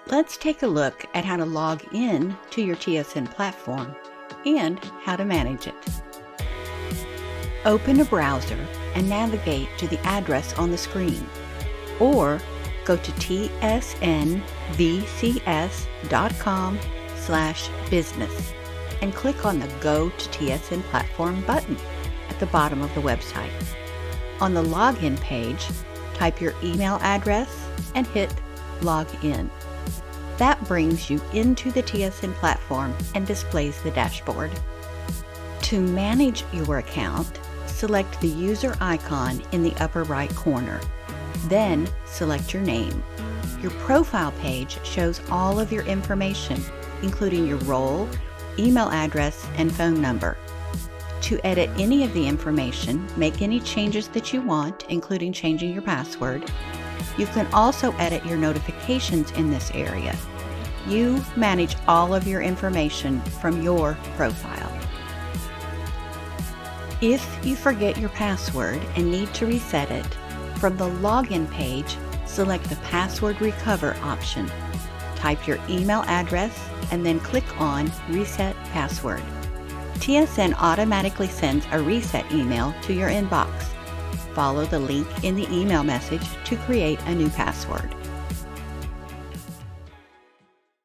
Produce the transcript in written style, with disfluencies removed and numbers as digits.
Let's take a look at how to log in to your TSN platform and how to manage it. Open a browser and navigate to the address on the screen, or go to tsnvcs.com/business and click on the Go to TSN Platform button at the bottom of the website. On the login page, type your email address and hit Login. That brings you into the TSN platform and displays the dashboard. To manage your account, select the user icon in the upper right corner. Then select your name. Your profile page shows all of your information, including your role, email address, and phone number. To edit any of the information, make any changes that you want, including changing your password. You can also edit your notifications in this area. You manage all of your information from your profile. If you forget your password and need to reset it, from the login page, select the Password Recover option. Type your email address and then click on Reset Password. TSN automatically sends a reset email to your inbox. Follow the link in the email message to create a new password.